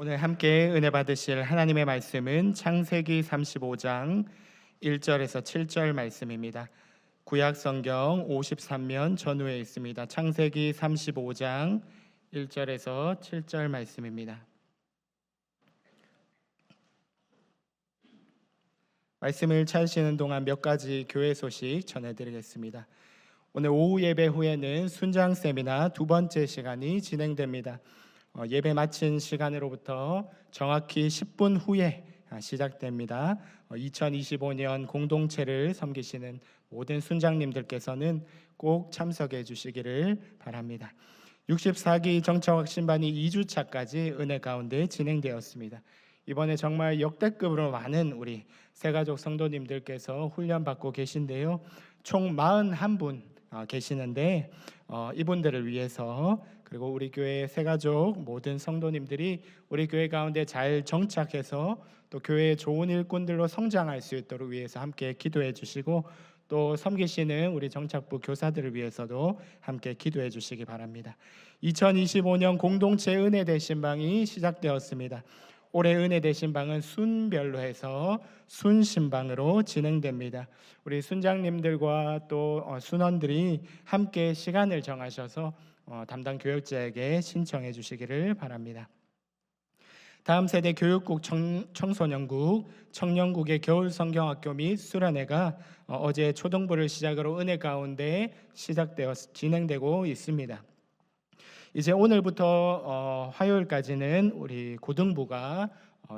오늘 함께 은혜 받으실 하나님의 말씀은 창세기 35장 1절에서 7절 말씀입니다. 구약 성경 53면 전후에 있습니다. 창세기 35장 1절에서 7절 말씀입니다. 말씀을 찾으시는 동안 몇 가지 교회 소식 전해드리겠습니다. 오늘 오후 예배 후에는 순장 세미나 두 번째 시간이 진행됩니다. 예배 마친 시간으로부터 정확히 10분 후에 시작됩니다. 2025년 공동체를 섬기시는 모든 순장님들께서는 꼭 참석해 주시기를 바랍니다. 64기 정처확신반이 2주차까지 은혜 가운데 진행되었습니다. 이번에 정말 역대급으로 많은 우리 새가족 성도님들께서 훈련받고 계신데요. 총 41분 계시는데 이분들을 위해서, 그리고 우리 교회 새가족 모든 성도님들이 우리 교회 가운데 잘 정착해서 또 교회의 좋은 일꾼들로 성장할 수 있도록 위해서 함께 기도해 주시고, 또 섬기시는 우리 정착부 교사들을 위해서도 함께 기도해 주시기 바랍니다. 2025년 공동체 은혜 대신방이 시작되었습니다. 올해 은혜 대신방은 순별로 해서 순신방으로 진행됩니다. 우리 순장님들과 또 순원들이 함께 시간을 정하셔서 담당 교역자에게 신청해 주시기를 바랍니다. 다음 세대 교육국 청소년국 청년국의 겨울 성경학교 및 수련회가 어제 초등부를 시작으로 은혜 가운데 진행되고 있습니다. 이제 오늘부터 화요일까지는 우리 고등부가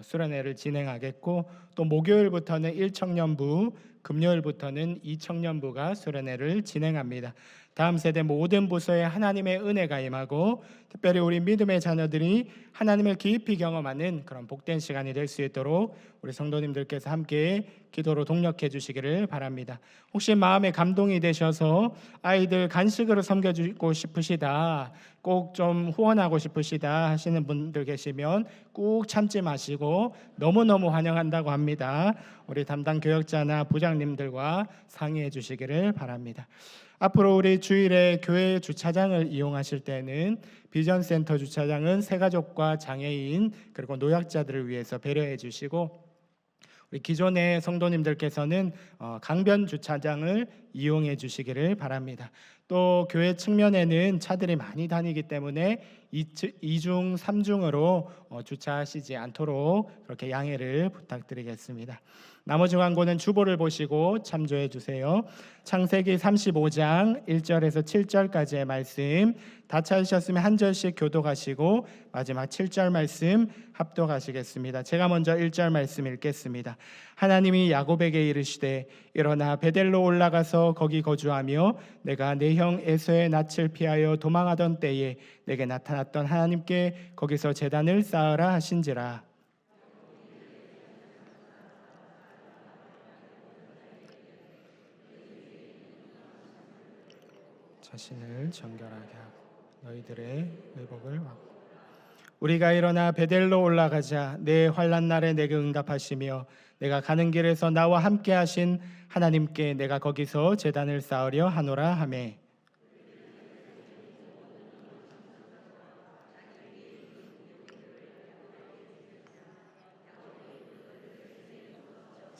수련회를 진행하겠고, 또 목요일부터는 1청년부, 금요일부터는 2청년부가 수련회를 진행합니다. 다음 세대 모든 부서에 하나님의 은혜가 임하고, 특별히 우리 믿음의 자녀들이 하나님을 깊이 경험하는 그런 복된 시간이 될 수 있도록 우리 성도님들께서 함께 기도로 동력해 주시기를 바랍니다. 혹시 마음에 감동이 되셔서 아이들 간식으로 섬겨주고 싶으시다, 꼭 좀 후원하고 싶으시다 하시는 분들 계시면 꼭 참지 마시고 너무너무 환영한다고 합니다. 우리 담당 교역자나 부장님들과 상의해 주시기를 바랍니다. 앞으로 우리 주일에 교회 주차장을 이용하실 때는 비전센터 주차장은 새가족과 장애인 그리고 노약자들을 위해서 배려해 주시고, 우리 기존의 성도님들께서는 강변 주차장을 이용해 주시기를 바랍니다. 또 교회 측면에는 차들이 많이 다니기 때문에 2중, 3중으로 주차하시지 않도록 그렇게 양해를 부탁드리겠습니다. 나머지 광고는 주보를 보시고 참조해 주세요. 창세기 35장 1절에서 7절까지의 말씀 다 찾으셨으면 한 절씩 교독하시고 마지막 7절 말씀 합독하시겠습니다. 제가 먼저 1절 말씀 읽겠습니다. 하나님이 야곱에게 이르시되 일어나 베델로 올라가서 거기 거주하며 내가 내 형 에서의 낯을 피하여 도망하던 때에 내게 나타났던 하나님께 거기서 제단을 쌓으라 하신지라. 자신을 정결하게 하고 너희들의 의복을 받고, 우리가 일어나 베델로 올라가자 내 환난 날에 내게 응답하시며 내가 가는 길에서 나와 함께 하신 하나님께 내가 거기서 제단을 쌓으려 하노라 하매,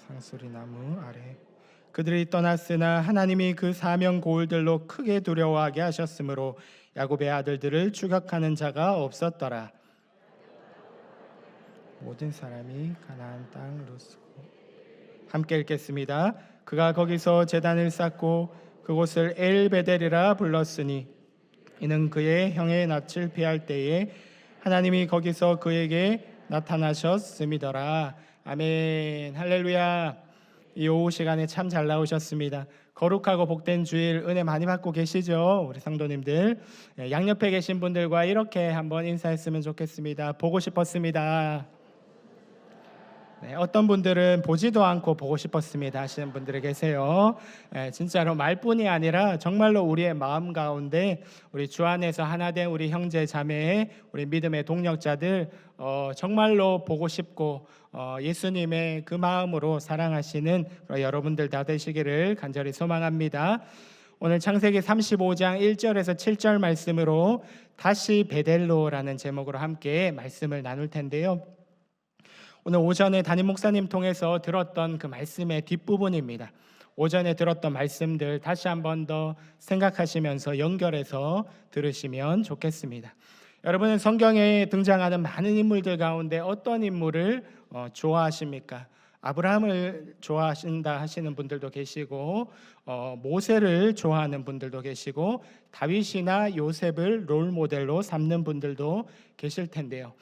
상수리 나무 아래 그들이 떠났으나 하나님이 그 사명 고울들로 크게 두려워하게 하셨으므로 야곱의 아들들을 추격하는 자가 없었더라. 모든 사람이 가나안 땅 루스고, 함께 읽겠습니다. 그가 거기서 제단을 쌓고 그곳을 엘베델이라 불렀으니 이는 그의 형의 낯을 피할 때에 하나님이 거기서 그에게 나타나셨음이더라. 아멘. 할렐루야. 이 오후 시간에 참 잘 나오셨습니다. 거룩하고 복된 주일 은혜 많이 받고 계시죠? 우리 성도님들, 양옆에 계신 분들과 이렇게 한번 인사했으면 좋겠습니다. 보고 싶었습니다. 네, 어떤 분들은 보지도 않고 보고 싶었습니다 하시는 분들이 계세요. 진짜로 말뿐이 아니라 정말로 우리의 마음 가운데 우리 주 안에서 하나 된 우리 형제 자매, 우리 믿음의 동력자들 정말로 보고 싶고 예수님의 그 마음으로 사랑하시는 여러분들 다 되시기를 간절히 소망합니다. 오늘 창세기 35장 1절에서 7절 말씀으로 다시 베델로라는 제목으로 함께 말씀을 나눌 텐데요. 오늘 오전에 담임 목사님 통해서 들었던 그 말씀의 뒷부분입니다. 오전에 들었던 말씀들 다시 한 번 더 생각하시면서 연결해서 들으시면 좋겠습니다. 여러분은 성경에 등장하는 많은 인물들 가운데 어떤 인물을 좋아하십니까? 아브라함을 좋아하신다 하시는 분들도 계시고 모세를 좋아하는 분들도 계시고 다윗이나 요셉을 롤 모델로 삼는 분들도 계실 텐데요.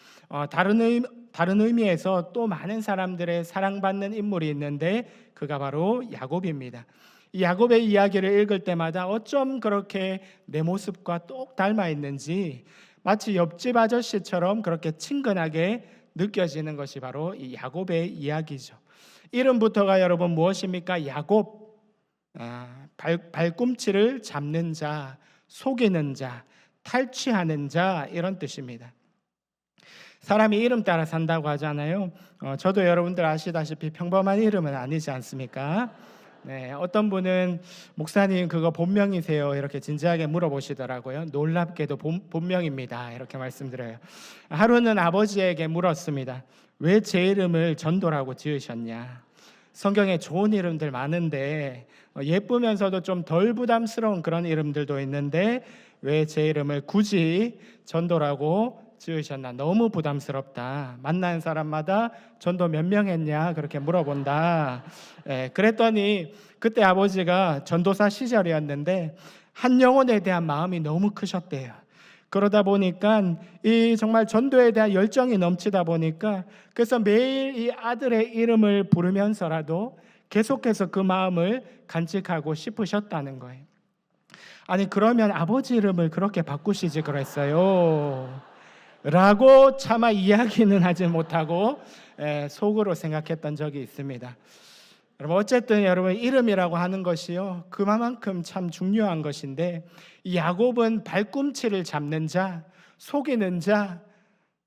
다른 의미에서 또 많은 사람들의 사랑받는 인물이 있는데 그가 바로 야곱입니다. 이 야곱의 이야기를 읽을 때마다 어쩜 그렇게 내 모습과 똑 닮아 있는지 마치 옆집 아저씨처럼 그렇게 친근하게 느껴지는 것이 바로 이 야곱의 이야기죠. 이름부터가 여러분 무엇입니까? 야곱, 발꿈치를 잡는 자, 속이는 자, 탈취하는 자, 이런 뜻입니다. 사람이 이름 따라 산다고 하잖아요. 저도 여러분들 아시다시피 평범한 이름은 아니지 않습니까? 네, 어떤 분은 목사님 그거 본명이세요? 이렇게 진지하게 물어보시더라고요. 놀랍게도 본명입니다. 이렇게 말씀드려요. 하루는 아버지에게 물었습니다. 왜 제 이름을 전도라고 지으셨냐? 성경에 좋은 이름들 많은데 예쁘면서도 좀 덜 부담스러운 그런 이름들도 있는데 왜 제 이름을 굳이 전도라고 지으셨나? 너무 부담스럽다. 만나는 사람마다 전도 몇 명 했냐? 그렇게 물어본다. 그랬더니 그때 아버지가 전도사 시절이었는데 한 영혼에 대한 마음이 너무 크셨대요. 그러다 보니까 이 정말 전도에 대한 열정이 넘치다 보니까 그래서 매일 이 아들의 이름을 부르면서라도 계속해서 그 마음을 간직하고 싶으셨다는 거예요. 아니 그러면 아버지 이름을 그렇게 바꾸시지 그랬어요 라고 차마 이야기는 하지 못하고 속으로 생각했던 적이 있습니다. 여러분 어쨌든 여러분 이름이라고 하는 것이요 그만큼 참 중요한 것인데 이 야곱은 발꿈치를 잡는 자, 속이는 자,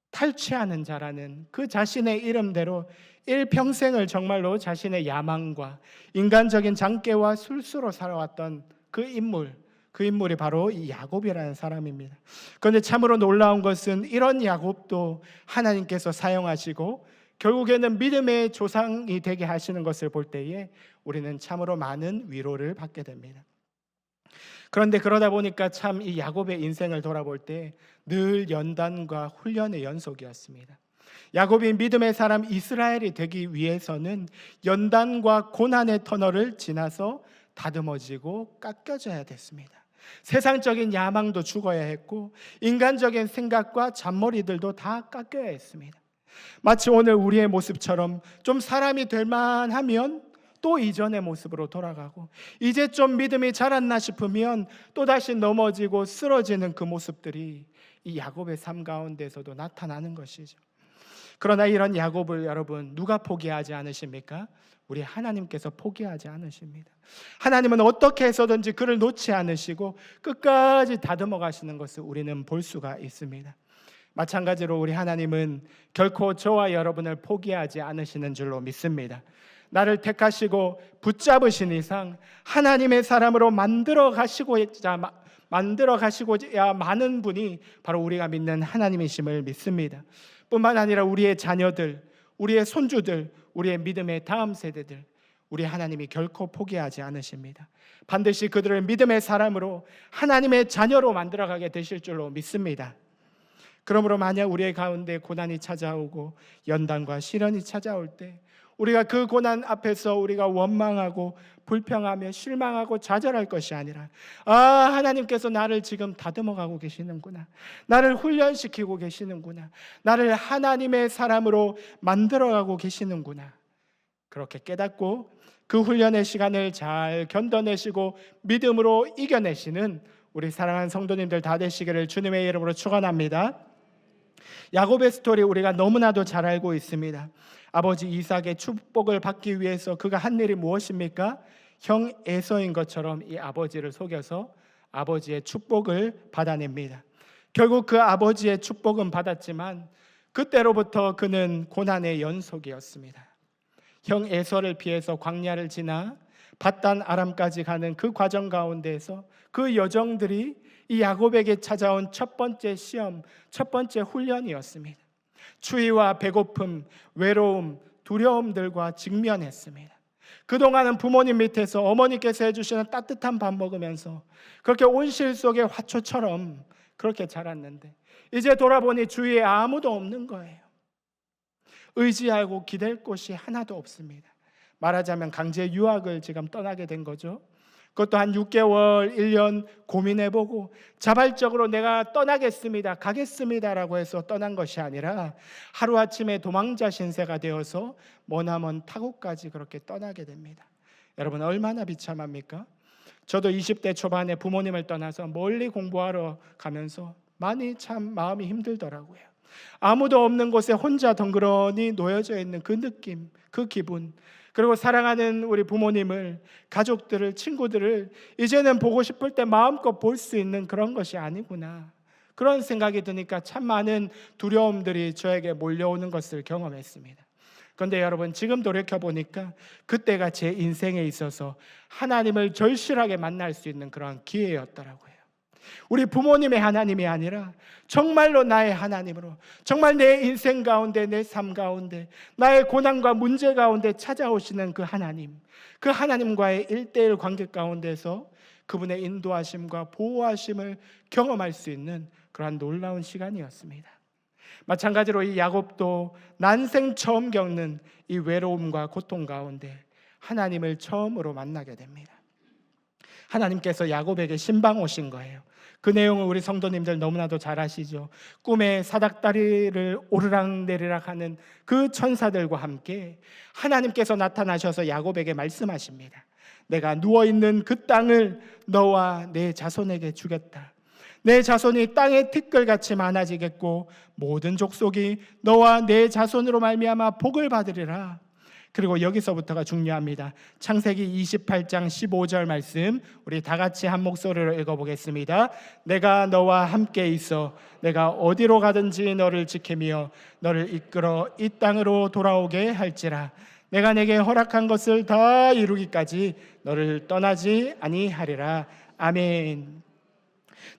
탈취하는 자라는 그 자신의 이름대로 일평생을 정말로 자신의 야망과 인간적인 장깨와 술수로 살아왔던 그 인물이 바로 이 야곱이라는 사람입니다. 그런데 참으로 놀라운 것은 이런 야곱도 하나님께서 사용하시고 결국에는 믿음의 조상이 되게 하시는 것을 볼 때에 우리는 참으로 많은 위로를 받게 됩니다. 그런데 그러다 보니까 참 이 야곱의 인생을 돌아볼 때 늘 연단과 훈련의 연속이었습니다. 야곱이 믿음의 사람 이스라엘이 되기 위해서는 연단과 고난의 터널을 지나서 다듬어지고 깎여져야 됐습니다. 세상적인 야망도 죽어야 했고 인간적인 생각과 잔머리들도 다 깎여야 했습니다. 마치 오늘 우리의 모습처럼 좀 사람이 될 만하면 또 이전의 모습으로 돌아가고 이제 좀 믿음이 자랐나 싶으면 또다시 넘어지고 쓰러지는 그 모습들이 이 야곱의 삶 가운데서도 나타나는 것이죠. 그러나 이런 야곱을 여러분 누가 포기하지 않으십니까? 우리 하나님께서 포기하지 않으십니다. 하나님은 어떻게 해서든지 그를 놓지 않으시고 끝까지 다듬어 가시는 것을 우리는 볼 수가 있습니다. 마찬가지로 우리 하나님은 결코 저와 여러분을 포기하지 않으시는 줄로 믿습니다. 나를 택하시고 붙잡으신 이상 하나님의 사람으로 만들어 가시고야 많은 분이 바로 우리가 믿는 하나님이심을 믿습니다. 뿐만 아니라 우리의 자녀들, 우리의 손주들, 우리의 믿음의 다음 세대들 우리 하나님이 결코 포기하지 않으십니다. 반드시 그들을 믿음의 사람으로 하나님의 자녀로 만들어가게 되실 줄로 믿습니다. 그러므로 만약 우리의 가운데 고난이 찾아오고 연단과 시련이 찾아올 때 우리가 그 고난 앞에서 우리가 원망하고 불평하며 실망하고 좌절할 것이 아니라 하나님께서 나를 지금 다듬어가고 계시는구나, 나를 훈련시키고 계시는구나, 나를 하나님의 사람으로 만들어가고 계시는구나, 그렇게 깨닫고 그 훈련의 시간을 잘 견뎌내시고 믿음으로 이겨내시는 우리 사랑하는 성도님들 다 되시기를 주님의 이름으로 축원합니다. 야곱의 스토리 우리가 너무나도 잘 알고 있습니다. 아버지 이삭의 축복을 받기 위해서 그가 한 일이 무엇입니까? 형 에서인 것처럼 이 아버지를 속여서 아버지의 축복을 받아냅니다. 결국 그 아버지의 축복은 받았지만 그때로부터 그는 고난의 연속이었습니다. 형 에서를 피해서 광야를 지나 밧단 아람까지 가는 그 과정 가운데에서 그 여정들이 이 야곱에게 찾아온 첫 번째 시험, 첫 번째 훈련이었습니다. 추위와 배고픔, 외로움, 두려움들과 직면했습니다. 그동안은 부모님 밑에서 어머니께서 해주시는 따뜻한 밥 먹으면서 그렇게 온실 속의 화초처럼 그렇게 자랐는데 이제 돌아보니 주위에 아무도 없는 거예요. 의지하고 기댈 곳이 하나도 없습니다. 말하자면 강제 유학을 지금 떠나게 된 거죠. 그것도 한 6개월, 1년 고민해보고 자발적으로 내가 떠나겠습니다, 가겠습니다라고 해서 떠난 것이 아니라 하루아침에 도망자 신세가 되어서 머나먼 타국까지 그렇게 떠나게 됩니다. 여러분 얼마나 비참합니까? 저도 20대 초반에 부모님을 떠나서 멀리 공부하러 가면서 많이 참 마음이 힘들더라고요. 아무도 없는 곳에 혼자 덩그러니 놓여져 있는 그 느낌, 그 기분, 그리고 사랑하는 우리 부모님을, 가족들을, 친구들을 이제는 보고 싶을 때 마음껏 볼 수 있는 그런 것이 아니구나, 그런 생각이 드니까 참 많은 두려움들이 저에게 몰려오는 것을 경험했습니다. 그런데 여러분 지금 돌이켜보니까 그때가 제 인생에 있어서 하나님을 절실하게 만날 수 있는 그런 기회였더라고요. 우리 부모님의 하나님이 아니라 정말로 나의 하나님으로, 정말 내 인생 가운데, 내 삶 가운데, 나의 고난과 문제 가운데 찾아오시는 그 하나님, 그 하나님과의 1:1 관계 가운데서 그분의 인도하심과 보호하심을 경험할 수 있는 그러한 놀라운 시간이었습니다. 마찬가지로 이 야곱도 난생 처음 겪는 이 외로움과 고통 가운데 하나님을 처음으로 만나게 됩니다. 하나님께서 야곱에게 신방 오신 거예요. 그 내용을 우리 성도님들 너무나도 잘 아시죠. 꿈에 사닥다리를 오르락내리락 하는 그 천사들과 함께 하나님께서 나타나셔서 야곱에게 말씀하십니다. 내가 누워있는 그 땅을 너와 내 자손에게 주겠다. 내 자손이 땅의 티끌같이 많아지겠고 모든 족속이 너와 내 자손으로 말미암아 복을 받으리라. 그리고 여기서부터가 중요합니다. 창세기 28장 15절 말씀 우리 다 같이 한 목소리로 읽어보겠습니다. 내가 너와 함께 있어 내가 어디로 가든지 너를 지키며 너를 이끌어 이 땅으로 돌아오게 할지라. 내가 내게 허락한 것을 다 이루기까지 너를 떠나지 아니하리라. 아멘.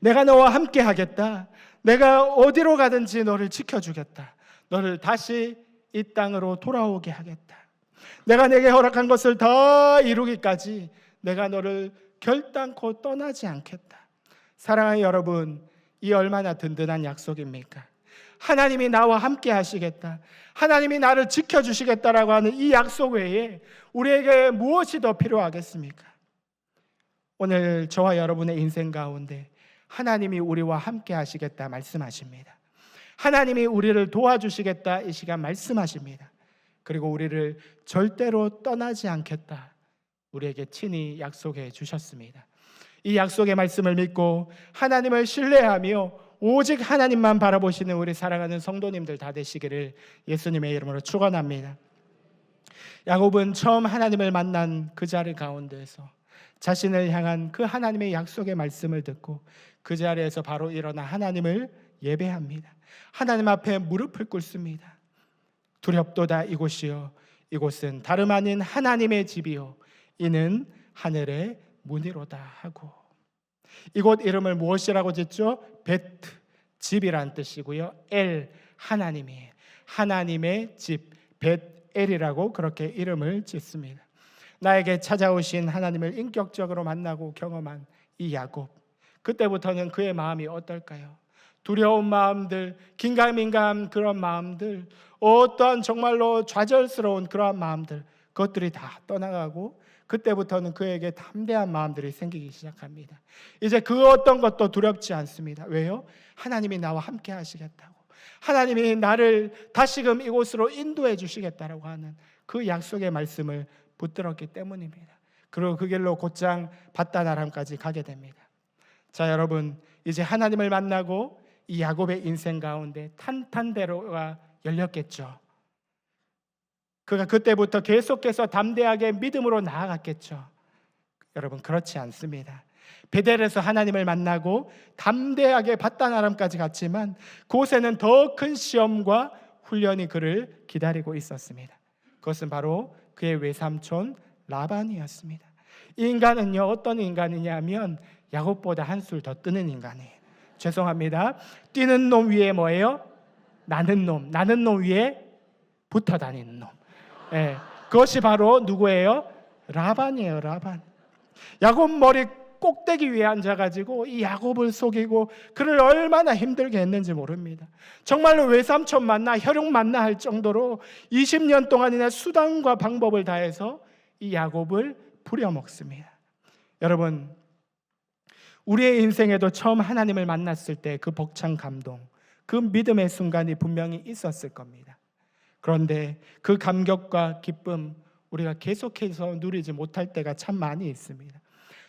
내가 너와 함께 하겠다. 내가 어디로 가든지 너를 지켜주겠다. 너를 다시 이 땅으로 돌아오게 하겠다. 내가 내게 허락한 것을 다 이루기까지 내가 너를 결단코 떠나지 않겠다. 사랑하는 여러분, 이 얼마나 든든한 약속입니까? 하나님이 나와 함께 하시겠다, 하나님이 나를 지켜주시겠다라고 하는 이 약속 외에 우리에게 무엇이 더 필요하겠습니까? 오늘 저와 여러분의 인생 가운데 하나님이 우리와 함께 하시겠다 말씀하십니다. 하나님이 우리를 도와주시겠다 이 시간 말씀하십니다. 그리고 우리를 절대로 떠나지 않겠다 우리에게 친히 약속해 주셨습니다. 이 약속의 말씀을 믿고 하나님을 신뢰하며 오직 하나님만 바라보시는 우리 사랑하는 성도님들 다 되시기를 예수님의 이름으로 축원합니다. 야곱은 처음 하나님을 만난 그 자리 가운데에서 자신을 향한 그 하나님의 약속의 말씀을 듣고 그 자리에서 바로 일어나 하나님을 예배합니다. 하나님 앞에 무릎을 꿇습니다. 두렵도다 이곳이요 이곳은 다름 아닌 하나님의 집이요 이는 하늘의 문이로다 하고, 이곳 이름을 무엇이라고 짓죠? 베트, 집이란 뜻이고요, 엘, 하나님이에요. 하나님의 집, 벳엘이라고 그렇게 이름을 짓습니다. 나에게 찾아오신 하나님을 인격적으로 만나고 경험한 이 야곱, 그때부터는 그의 마음이 어떨까요? 두려운 마음들, 긴가민가한 그런 마음들, 어떠한 정말로 좌절스러운 그러한 마음들, 그것들이 다 떠나가고 그때부터는 그에게 담대한 마음들이 생기기 시작합니다. 이제 그 어떤 것도 두렵지 않습니다. 왜요? 하나님이 나와 함께 하시겠다고, 하나님이 나를 다시금 이곳으로 인도해 주시겠다라고 하는 그 약속의 말씀을 붙들었기 때문입니다. 그리고 그 길로 곧장 밧단 아람까지 가게 됩니다. 자, 여러분, 이제 하나님을 만나고 이 야곱의 인생 가운데 탄탄대로가 열렸겠죠. 그가 그때부터 계속해서 담대하게 믿음으로 나아갔겠죠. 여러분, 그렇지 않습니다. 베델에서 하나님을 만나고 담대하게 밧단 아람까지 갔지만 그곳에는 더 큰 시험과 훈련이 그를 기다리고 있었습니다. 그것은 바로 그의 외삼촌 라반이었습니다. 이 인간은요, 어떤 인간이냐면 야곱보다 한술 더 뜨는 인간이에요. 죄송합니다. 뛰는 놈 위에 뭐예요? 나는 놈 위에 붙어 다니는 놈. 예, 그것이 바로 누구예요? 라반이에요. 라반. 야곱 머리 꼭대기 위에 앉아가지고 이 야곱을 속이고 그를 얼마나 힘들게 했는지 모릅니다. 정말로 외삼촌 맞나 혈육 맞나 할 정도로 20년 동안이나 수단과 방법을 다해서 이 야곱을 부려먹습니다. 여러분, 우리의 인생에도 처음 하나님을 만났을 때 그 벅찬 감동, 그 믿음의 순간이 분명히 있었을 겁니다. 그런데 그 감격과 기쁨 우리가 계속해서 누리지 못할 때가 참 많이 있습니다.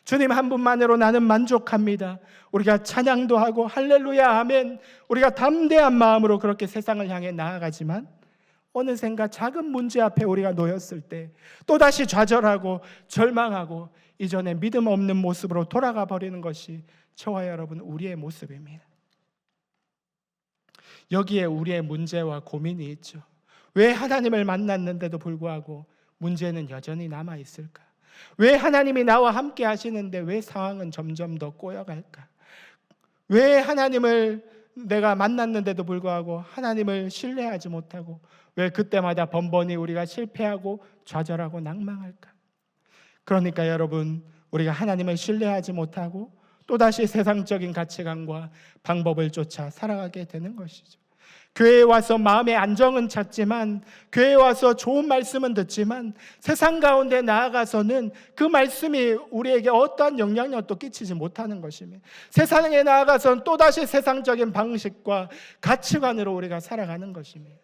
주님 한 분만으로 나는 만족합니다. 우리가 찬양도 하고 할렐루야 아멘, 우리가 담대한 마음으로 그렇게 세상을 향해 나아가지만 어느샌가 작은 문제 앞에 우리가 놓였을 때 또다시 좌절하고 절망하고 이전에 믿음 없는 모습으로 돌아가 버리는 것이 저와 여러분 우리의 모습입니다. 여기에 우리의 문제와 고민이 있죠. 왜 하나님을 만났는데도 불구하고 문제는 여전히 남아 있을까? 왜 하나님이 나와 함께 하시는데 왜 상황은 점점 더 꼬여갈까? 왜 하나님을 내가 만났는데도 불구하고 하나님을 신뢰하지 못하고 왜 그때마다 번번이 우리가 실패하고 좌절하고 낭망할까? 그러니까 여러분, 우리가 하나님을 신뢰하지 못하고 또다시 세상적인 가치관과 방법을 쫓아 살아가게 되는 것이죠. 교회에 와서 마음의 안정은 찾지만, 교회에 와서 좋은 말씀은 듣지만 세상 가운데 나아가서는 그 말씀이 우리에게 어떠한 영향력도 끼치지 못하는 것입니다. 세상에 나아가서는 또다시 세상적인 방식과 가치관으로 우리가 살아가는 것입니다.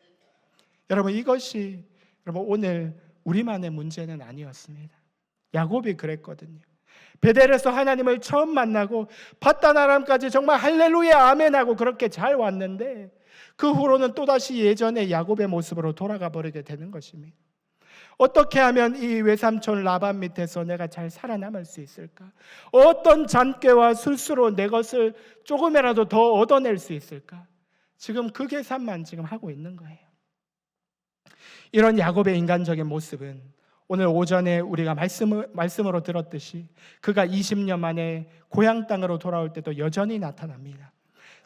여러분, 이것이 여러분 오늘 우리만의 문제는 아니었습니다. 야곱이 그랬거든요. 베델에서 하나님을 처음 만나고 밧단 아람까지 정말 할렐루야 아멘하고 그렇게 잘 왔는데 그 후로는 또다시 예전의 야곱의 모습으로 돌아가 버리게 되는 것입니다. 어떻게 하면 이 외삼촌 라반 밑에서 내가 잘 살아남을 수 있을까? 어떤 잔꾀와 술수로 내 것을 조금이라도 더 얻어낼 수 있을까? 지금 그 계산만 지금 하고 있는 거예요. 이런 야곱의 인간적인 모습은 오늘 오전에 우리가 말씀으로 들었듯이 그가 20년 만에 고향 땅으로 돌아올 때도 여전히 나타납니다.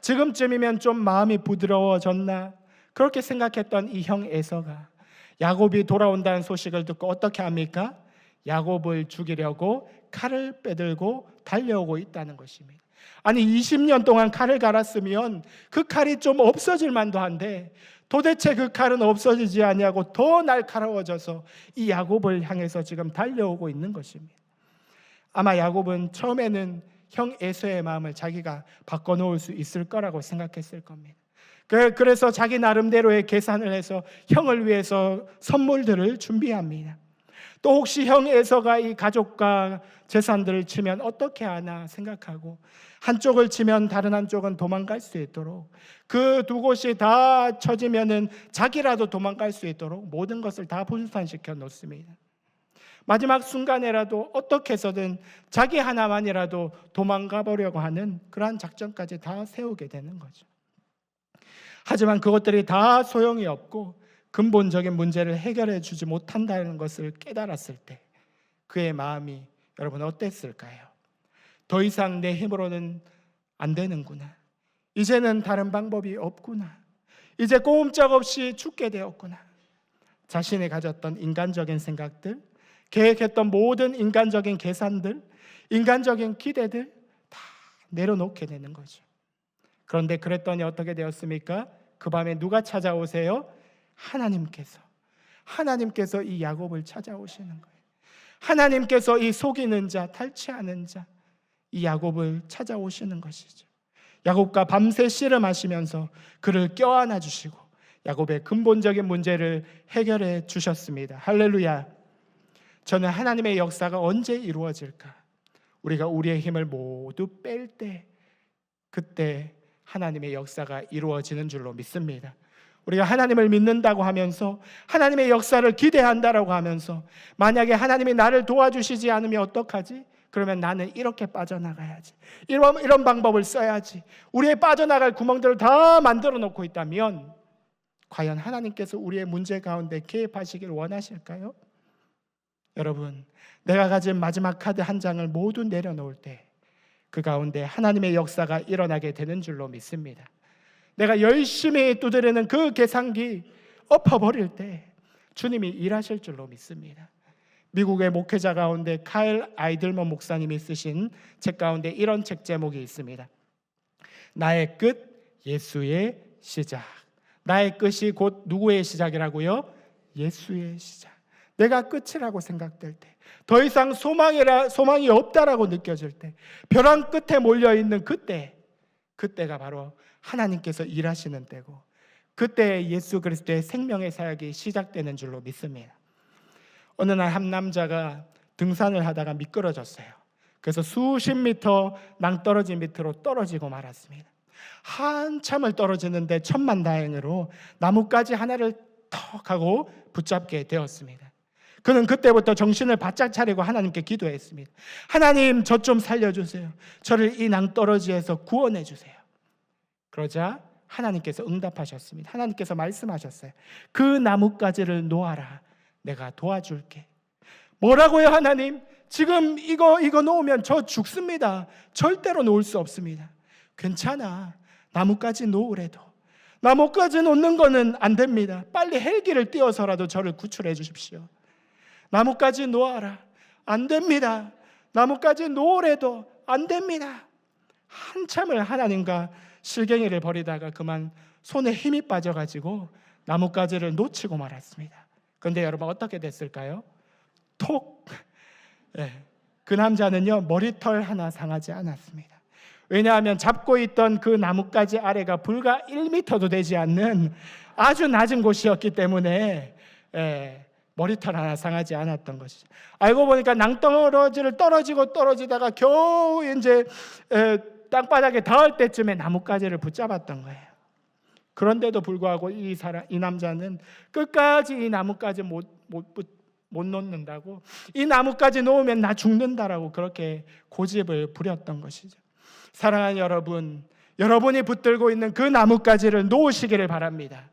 지금쯤이면 좀 마음이 부드러워졌나 그렇게 생각했던 이 형 에서가 야곱이 돌아온다는 소식을 듣고 어떻게 합니까? 야곱을 죽이려고 칼을 빼들고 달려오고 있다는 것입니다. 아니 20년 동안 칼을 갈았으면 그 칼이 좀 없어질 만도 한데 도대체 그 칼은 없어지지 아니하고 더 날카로워져서 이 야곱을 향해서 지금 달려오고 있는 것입니다. 아마 야곱은 처음에는 형 에서의 마음을 자기가 바꿔놓을 수 있을 거라고 생각했을 겁니다. 그래서 자기 나름대로의 계산을 해서 형을 위해서 선물들을 준비합니다. 또 혹시 형 에서가 이 가족과 재산들을 치면 어떻게 하나 생각하고 한쪽을 치면 다른 한쪽은 도망갈 수 있도록 그 두 곳이 다 쳐지면은 자기라도 도망갈 수 있도록 모든 것을 다 분산시켜 놓습니다. 마지막 순간에라도 어떻게 해서든 자기 하나만이라도 도망가 보려고 하는 그러한 작전까지 다 세우게 되는 거죠. 하지만 그것들이 다 소용이 없고 근본적인 문제를 해결해 주지 못한다는 것을 깨달았을 때 그의 마음이 여러분 어땠을까요? 더 이상 내 힘으로는 안 되는구나. 이제는 다른 방법이 없구나. 이제 꼼짝없이 죽게 되었구나. 자신이 가졌던 인간적인 생각들, 계획했던 모든 인간적인 계산들, 인간적인 기대들 다 내려놓게 되는 거죠. 그런데 그랬더니 어떻게 되었습니까? 그 밤에 누가 찾아오세요? 하나님께서 이 야곱을 찾아오시는 거예요. 하나님께서 이 속이는 자, 탈취하는 자, 이 야곱을 찾아오시는 것이죠. 야곱과 밤새 씨름하시면서 그를 껴안아 주시고 야곱의 근본적인 문제를 해결해 주셨습니다. 할렐루야. 저는 하나님의 역사가 언제 이루어질까? 우리가 우리의 힘을 모두 뺄 때, 그때 하나님의 역사가 이루어지는 줄로 믿습니다. 우리가 하나님을 믿는다고 하면서 하나님의 역사를 기대한다라고 하면서 만약에 하나님이 나를 도와주시지 않으면 어떡하지? 그러면 나는 이렇게 빠져나가야지, 이런 방법을 써야지, 우리의 빠져나갈 구멍들을 다 만들어 놓고 있다면 과연 하나님께서 우리의 문제 가운데 개입하시길 원하실까요? 여러분, 내가 가진 마지막 카드 한 장을 모두 내려놓을 때 그 가운데 하나님의 역사가 일어나게 되는 줄로 믿습니다. 내가 열심히 두드리는 그 계산기 엎어버릴 때 주님이 일하실 줄로 믿습니다. 미국의 목회자 가운데 카일 아이들먼 목사님이 쓰신 책 가운데 이런 책 제목이 있습니다. 나의 끝, 예수의 시작. 나의 끝이 곧 누구의 시작이라고요? 예수의 시작. 내가 끝이라고 생각될 때, 더 이상 소망이 없다라고 느껴질 때, 벼랑 끝에 몰려있는 그때가 바로 하나님께서 일하시는 때고, 그때 예수 그리스도의 생명의 사역이 시작되는 줄로 믿습니다. 어느 날 한 남자가 등산을 하다가 미끄러졌어요. 그래서 수십 미터 낭떠러지 밑으로 떨어지고 말았습니다. 한참을 떨어지는데 천만다행으로 나뭇가지 하나를 턱 하고 붙잡게 되었습니다. 그는 그때부터 정신을 바짝 차리고 하나님께 기도했습니다. 하나님, 저 좀 살려주세요. 저를 이 낭떠러지에서 구원해 주세요. 그러자 하나님께서 응답하셨습니다. 하나님께서 말씀하셨어요. 그 나뭇가지를 놓아라. 내가 도와줄게. 뭐라고요, 하나님? 지금 이거 놓으면 저 죽습니다. 절대로 놓을 수 없습니다. 괜찮아. 나뭇가지 놓으래도. 나뭇가지 놓는 거는 안 됩니다. 빨리 헬기를 띄워서라도 저를 구출해 주십시오. 나뭇가지 놓아라. 안 됩니다. 나뭇가지 놓으래도 안 됩니다. 한참을 하나님과 실갱이를 벌이다가 그만 손에 힘이 빠져가지고 나뭇가지를 놓치고 말았습니다. 그런데 여러분, 어떻게 됐을까요? 톡! 그 남자는요, 머리털 하나 상하지 않았습니다. 왜냐하면 잡고 있던 그 나뭇가지 아래가 불과 1m도 되지 않는 아주 낮은 곳이었기 때문에 머리털 하나 상하지 않았던 것이죠. 알고 보니까 낭떠러지를 떨어지다가 겨우 이제 땅바닥에 닿을 때쯤에 나뭇가지를 붙잡았던 거예요. 그런데도 불구하고 이 남자는 끝까지 이 나뭇가지 못 놓는다고, 이 나뭇가지 놓으면 나 죽는다라고 그렇게 고집을 부렸던 것이죠. 사랑하는 여러분, 여러분이 붙들고 있는 그 나뭇가지를 놓으시기를 바랍니다.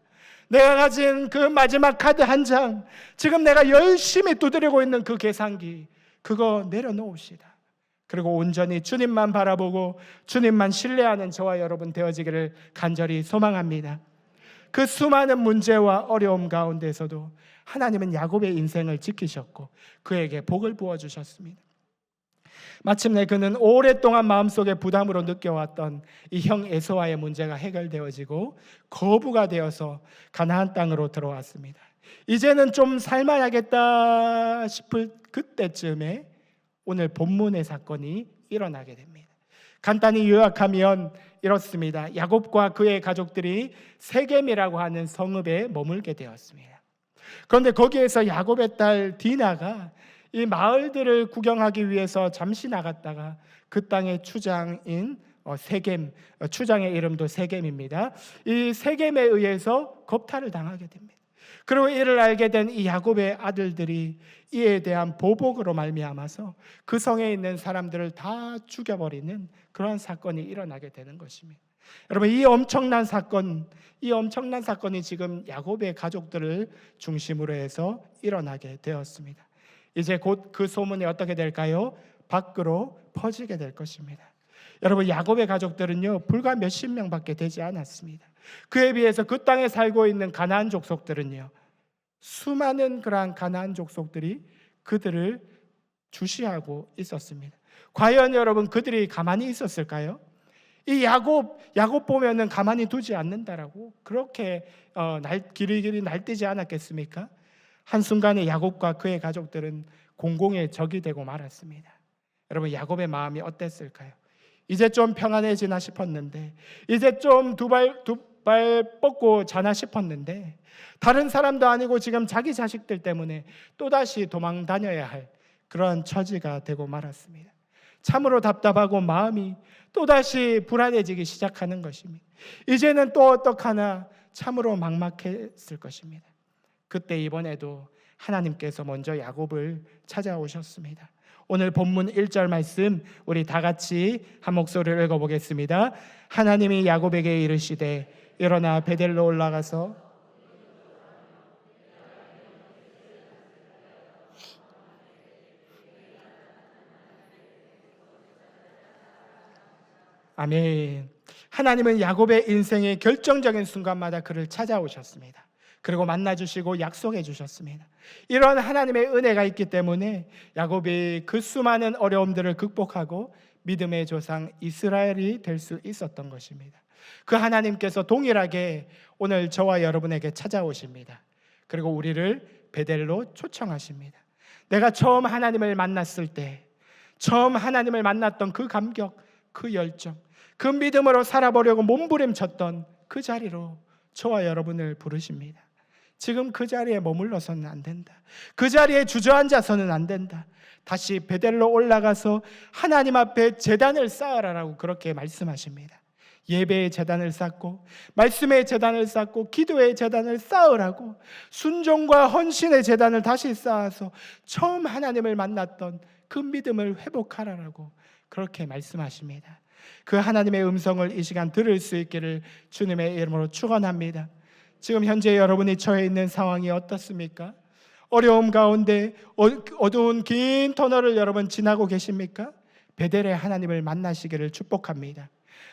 내가 가진 그 마지막 카드 한 장, 지금 내가 열심히 두드리고 있는 그 계산기, 그거 내려놓읍시다. 그리고 온전히 주님만 바라보고 주님만 신뢰하는 저와 여러분 되어지기를 간절히 소망합니다. 그 수많은 문제와 어려움 가운데서도 하나님은 야곱의 인생을 지키셨고 그에게 복을 부어주셨습니다. 마침내 그는 오랫동안 마음속에 부담으로 느껴왔던 이 형 에서와의 문제가 해결되어지고 거부가 되어서 가나안 땅으로 들어왔습니다. 이제는 좀 살만하겠다 싶을 그때쯤에 오늘 본문의 사건이 일어나게 됩니다. 간단히 요약하면 이렇습니다. 야곱과 그의 가족들이 세겜이라고 하는 성읍에 머물게 되었습니다. 그런데 거기에서 야곱의 딸 디나가 이 마을들을 구경하기 위해서 잠시 나갔다가 그 땅의 추장인 세겜, 추장의 이름도 세겜입니다. 이 세겜에 의해서 겁탈을 당하게 됩니다. 그리고 이를 알게 된 이 야곱의 아들들이 이에 대한 보복으로 말미암아서 그 성에 있는 사람들을 다 죽여버리는 그런 사건이 일어나게 되는 것입니다. 여러분, 이 엄청난 사건이 지금 야곱의 가족들을 중심으로 해서 일어나게 되었습니다. 이제 곧 그 소문이 어떻게 될까요? 밖으로 퍼지게 될 것입니다. 여러분, 야곱의 가족들은요 불과 몇십 명밖에 되지 않았습니다. 그에 비해서 그 땅에 살고 있는 가나안 족속들은요, 수많은 그러한 가나안 족속들이 그들을 주시하고 있었습니다. 과연 여러분, 그들이 가만히 있었을까요? 이 야곱 보면은 가만히 두지 않는다라고 그렇게 길이길이 날뛰지 않았겠습니까? 한순간에 야곱과 그의 가족들은 공공의 적이 되고 말았습니다. 여러분, 야곱의 마음이 어땠을까요? 이제 좀 평안해지나 싶었는데, 이제 좀 두 발 뻗고 자나 싶었는데, 다른 사람도 아니고 지금 자기 자식들 때문에 또다시 도망 다녀야 할 그런 처지가 되고 말았습니다. 참으로 답답하고 마음이 또다시 불안해지기 시작하는 것입니다. 이제는 또 어떡하나 참으로 막막했을 것입니다. 그때 이번에도 하나님께서 먼저 야곱을 찾아오셨습니다. 오늘 본문 1절 말씀 우리 다 같이 한 목소리를 읽어보겠습니다. 하나님이 야곱에게 이르시되 일어나 베델로 올라가서 아멘. 하나님은 야곱의 인생의 결정적인 순간마다 그를 찾아오셨습니다. 그리고 만나주시고 약속해 주셨습니다. 이런 하나님의 은혜가 있기 때문에 야곱이 그 수많은 어려움들을 극복하고 믿음의 조상 이스라엘이 될 수 있었던 것입니다. 그 하나님께서 동일하게 오늘 저와 여러분에게 찾아오십니다. 그리고 우리를 베델로 초청하십니다. 내가 처음 하나님을 만났을 때, 처음 하나님을 만났던 그 감격, 그 열정, 그 믿음으로 살아보려고 몸부림쳤던 그 자리로 저와 여러분을 부르십니다. 지금 그 자리에 머물러서는 안 된다. 그 자리에 주저앉아서는 안 된다. 다시 베델로 올라가서 하나님 앞에 제단을 쌓으라라고 그렇게 말씀하십니다. 예배의 제단을 쌓고 말씀의 제단을 쌓고 기도의 제단을 쌓으라고, 순종과 헌신의 제단을 다시 쌓아서 처음 하나님을 만났던 그 믿음을 회복하라라고 그렇게 말씀하십니다. 그 하나님의 음성을 이 시간 들을 수 있기를 주님의 이름으로 축원합니다. 지금 현재 여러분이 처해 있는 상황이 어떻습니까? 어려움 가운데 어두운 긴 터널을 여러분 지나고 계십니까? 베델의 하나님을 만나시기를 축복합니다.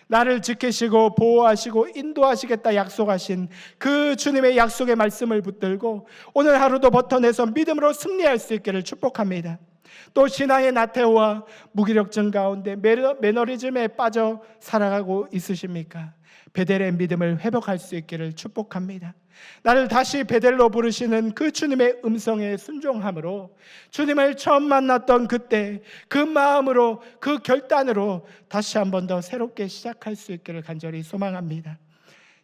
나를 지키시고 보호하시고 인도하시겠다 약속하신 그 주님의 약속의 말씀을 붙들고 오늘 하루도 버텨내서 믿음으로 승리할 수 있기를 축복합니다. 또 신앙의 나태와 무기력증 가운데 매너리즘에 빠져 살아가고 있으십니까? 베델의 믿음을 회복할 수 있기를 축복합니다. 나를 다시 베델로 부르시는 그 주님의 음성에 순종함으로 주님을 처음 만났던 그때 그 마음으로, 그 결단으로 다시 한 번 더 새롭게 시작할 수 있기를 간절히 소망합니다.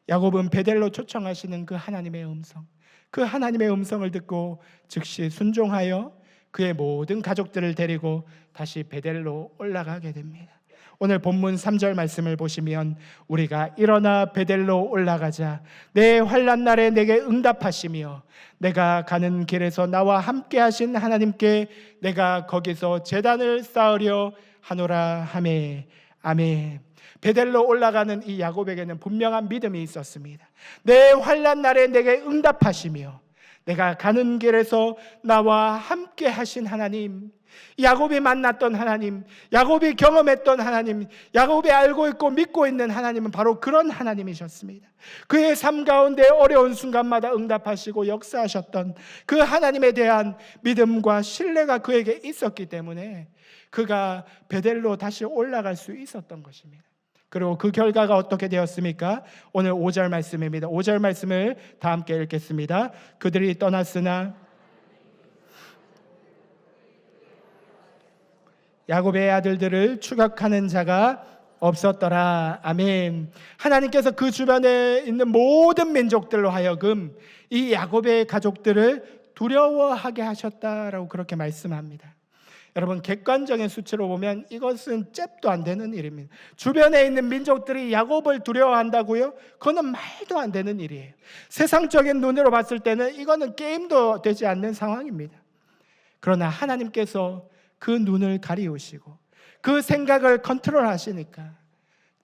야곱은 베델로 초청하시는 그 하나님의 음성, 그 하나님의 음성을 듣고 즉시 순종하여 그의 모든 가족들을 데리고 다시 베델로 올라가게 됩니다. 오늘 본문 3절 말씀을 보시면 우리가 일어나 베델로 올라가자 내 환난 날에 내게 응답하시며 내가 가는 길에서 나와 함께 하신 하나님께 내가 거기서 제단을 쌓으려 하노라 하매. 아멘. 베델로 올라가는 이 야곱에게는 분명한 믿음이 있었습니다. 내 환난 날에 내게 응답하시며 내가 가는 길에서 나와 함께 하신 하나님, 야곱이 만났던 하나님, 야곱이 경험했던 하나님, 야곱이 알고 있고 믿고 있는 하나님은 바로 그런 하나님이셨습니다. 그의 삶 가운데 어려운 순간마다 응답하시고 역사하셨던 그 하나님에 대한 믿음과 신뢰가 그에게 있었기 때문에 그가 베델로 다시 올라갈 수 있었던 것입니다. 그리고 그 결과가 어떻게 되었습니까? 오늘 5절 말씀입니다. 5절 말씀을 다 함께 읽겠습니다. 그들이 떠났으나 야곱의 아들들을 추격하는 자가 없었더라. 아멘. 하나님께서 그 주변에 있는 모든 민족들로 하여금 이 야곱의 가족들을 두려워하게 하셨다라고 그렇게 말씀합니다. 여러분, 객관적인 수치로 보면 이것은 잽도 안 되는 일입니다. 주변에 있는 민족들이 야곱을 두려워한다고요? 그거는 말도 안 되는 일이에요. 세상적인 눈으로 봤을 때는 이거는 게임도 되지 않는 상황입니다. 그러나 하나님께서 그 눈을 가리우시고 그 생각을 컨트롤하시니까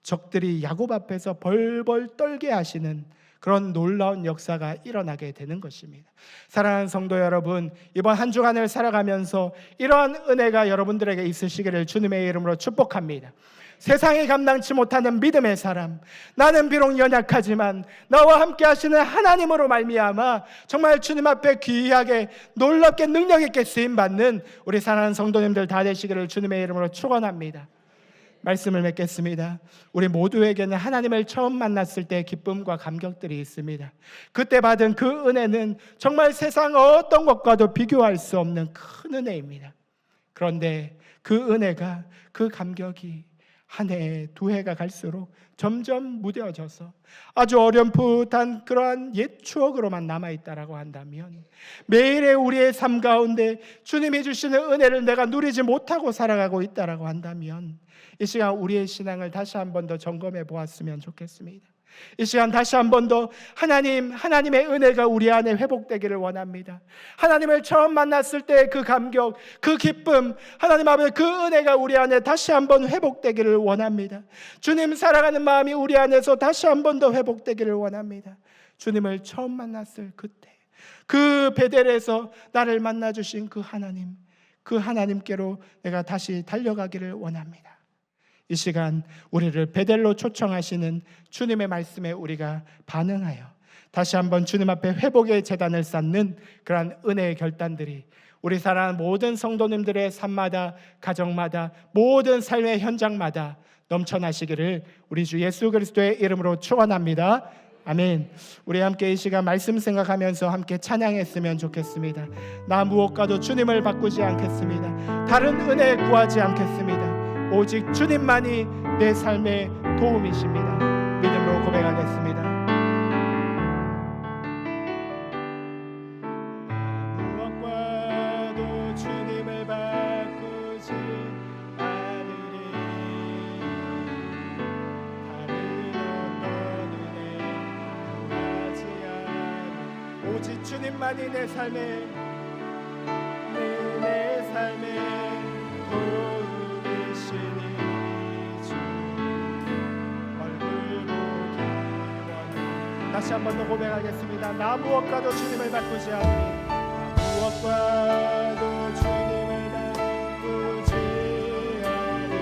적들이 야곱 앞에서 벌벌 떨게 하시는 그런 놀라운 역사가 일어나게 되는 것입니다. 사랑하는 성도 여러분, 이번 한 주간을 살아가면서 이러한 은혜가 여러분들에게 있으시기를 주님의 이름으로 축복합니다. 세상이 감당치 못하는 믿음의 사람, 나는 비록 연약하지만 나와 함께 하시는 하나님으로 말미암아 정말 주님 앞에 귀하게 놀랍게 능력 있게 쓰임받는 우리 사랑하는 성도님들 다 되시기를 주님의 이름으로 축원합니다. 말씀을 맺겠습니다. 우리 모두에게는 하나님을 처음 만났을 때 기쁨과 감격들이 있습니다. 그때 받은 그 은혜는 정말 세상 어떤 것과도 비교할 수 없는 큰 은혜입니다. 그런데 그 은혜가, 그 감격이 한 해, 두 해가 갈수록 점점 무뎌져서 아주 어렴풋한 그러한 옛 추억으로만 남아있다라고 한다면, 매일의 우리의 삶 가운데 주님이 주시는 은혜를 내가 누리지 못하고 살아가고 있다라고 한다면 이 시간 우리의 신앙을 다시 한 번 더 점검해 보았으면 좋겠습니다. 이 시간 다시 한 번 더 하나님의 은혜가 우리 안에 회복되기를 원합니다. 하나님을 처음 만났을 때 그 감격, 그 기쁨, 하나님 앞에 그 은혜가 우리 안에 다시 한 번 회복되기를 원합니다. 주님 사랑하는 마음이 우리 안에서 다시 한 번 더 회복되기를 원합니다. 주님을 처음 만났을 그때, 그 베델에서 나를 만나주신 그 하나님, 그 하나님께로 내가 다시 달려가기를 원합니다. 이 시간 우리를 베델로 초청하시는 주님의 말씀에 우리가 반응하여 다시 한번 주님 앞에 회복의 제단을 쌓는 그러한 은혜의 결단들이 우리 사랑하는 모든 성도님들의 삶마다, 가정마다, 모든 삶의 현장마다 넘쳐나시기를 우리 주 예수 그리스도의 이름으로 축원합니다. 아멘. 우리 함께 이 시간 말씀 생각하면서 함께 찬양했으면 좋겠습니다. 나 무엇과도 주님을 바꾸지 않겠습니다. 다른 은혜 구하지 않겠습니다. 오직 주님만이 내 삶의 도움이십니다. 믿음으로 고백하겠습니다. 오직 주님만이 내 삶의 도움이시니 주 얼굴 보기 원해. 다시 한 번 더 고백하겠습니다. 나 무엇과도 주님을 바꾸지 않으니 나 무엇과도 주님을 바꾸지 않으니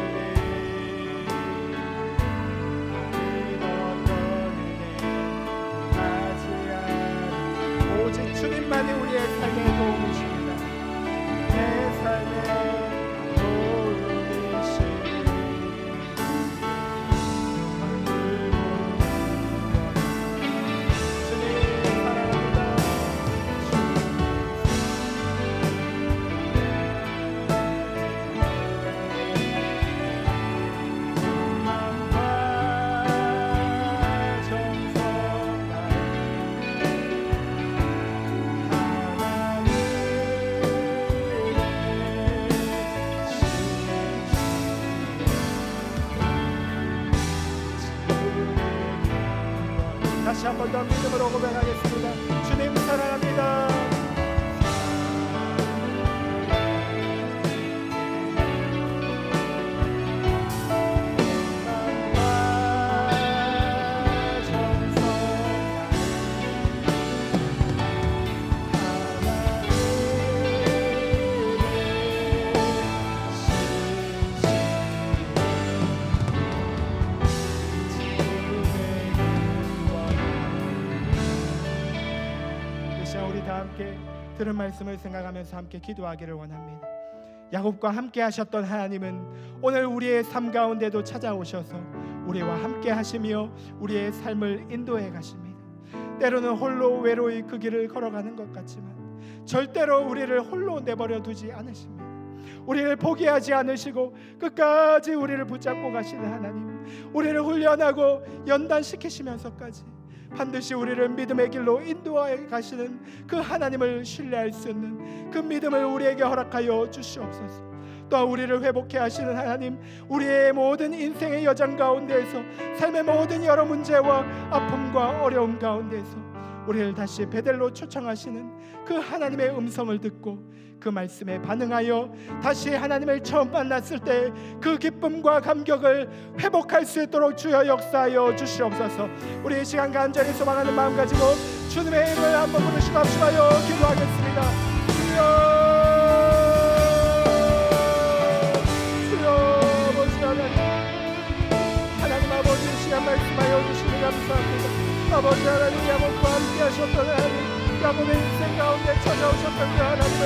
다른 어떤 은혜 하지 않으니 오직 주님만이 우리의 삶의 도움이십니다. 내 삶의 다시 한 번 더 믿음으로 고백하겠습니다. 주님 사랑합니다. 함께 들은 말씀을 생각하면서 함께 기도하기를 원합니다. 야곱과 함께 하셨던 하나님은 오늘 우리의 삶 가운데도 찾아오셔서 우리와 함께 하시며 우리의 삶을 인도해 가십니다. 때로는 홀로 외로이 그 길을 걸어가는 것 같지만 절대로 우리를 홀로 내버려 두지 않으십니다. 우리를 포기하지 않으시고 끝까지 우리를 붙잡고 가시는 하나님, 우리를 훈련하고 연단시키시면서까지 반드시 우리를 믿음의 길로 인도하여 가시는 그 하나님을 신뢰할 수 있는 그 믿음을 우리에게 허락하여 주시옵소서. 또 우리를 회복해 하시는 하나님, 우리의 모든 인생의 여정 가운데에서 삶의 모든 여러 문제와 아픔과 어려움 가운데에서 우리를 다시 베델로 초청하시는 그 하나님의 음성을 듣고 그 말씀에 반응하여 다시 하나님을 처음 만났을 때 그 기쁨과 감격을 회복할 수 있도록 주여 역사하여 주시옵소서. 우리 이 시간 간절히 소망하는 마음 가지고 주님의 이름을 한번 부르시고 합심하여 기도하겠습니다. 주여 아버지 하나님 아버지 이 시간 말씀하여 주시니 감사합니다. 아버지 하나님 야곱과 함께 하셨던 하나님, 야곱의 인생 가운데 찾아오셨던 그 하나님을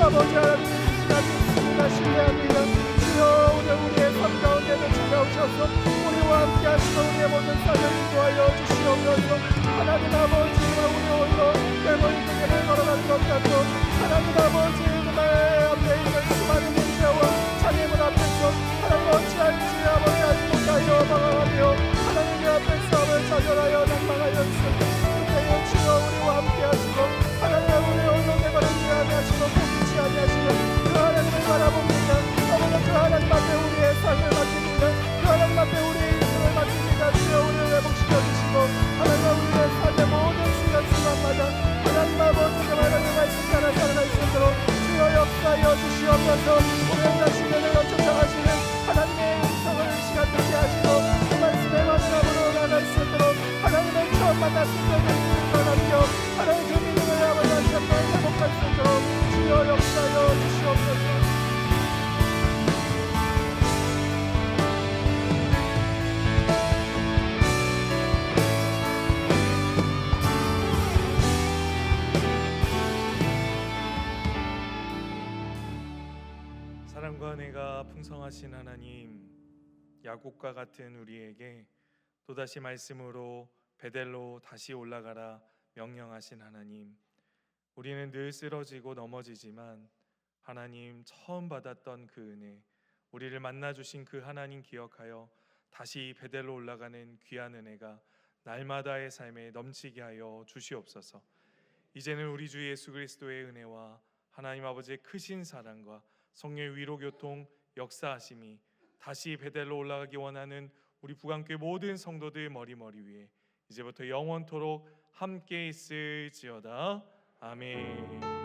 아버지 하나님 이 시간 믿습니다. 신뢰합니다. 주여 오늘 우리의 삶 가운데도 찾아오셔서 우리와 함께 하시고 우리의 모든 삶을 인도하여 주시옵소서. 하나님 아버지 우리 홀로 내모인 길을 걸어가는 것 같고 하나님 아버지 그날 앞에 있는 수많은 문제와 장애물 앞에서 하나님 어찌할지 아버지 알지 못하여 방황하며 하나님의 앞에 싸움을 좌절하여 낭망하여 주시옵소서. 그때에 주여 우리와 함께 하시고 하나님 우리 홀로 내버리지 아니하시고 포기치 아니하시고 그 하나님을 바라봅니다. 아버지 그 하나님 앞에 우리의 삶을 맡깁니다. 그 하나님 앞에 우리의 인생을 맡깁니다. 주여 우리를 회복시켜 주시고 하나님 우리의 삶의 모든 순간순간마다 하나님 아버지 그 하나님의 말씀 따라 살아갈 수 있도록 주여 역사하여 주시옵소서. 우리의 자신을 쫓아가시는 하나님의 음성을 이 시간 듣게 하시고 그 말씀의 마지막으로 나갈 수 있도록 하나님을 처음 만났을 때 하나님여 하나님 그 믿음을 아버지 다시 한번 회복할 수 있도록 주여 역사하여 주시옵소서. 영과 은혜가 풍성하신 하나님, 야곱과 같은 우리에게 또다시 말씀으로 베델로 다시 올라가라 명령하신 하나님, 우리는 늘 쓰러지고 넘어지지만 하나님 처음 받았던 그 은혜, 우리를 만나 주신 그 하나님 기억하여 다시 베델로 올라가는 귀한 은혜가 날마다의 삶에 넘치게 하여 주시옵소서. 이제는 우리 주 예수 그리스도의 은혜와 하나님 아버지의 크신 사랑과 성령의 위로 교통 역사하심이 다시 베델로 올라가기 원하는 우리 북한교회 모든 성도들 머리 위에 이제부터 영원토록 함께 있을지어다. 아멘.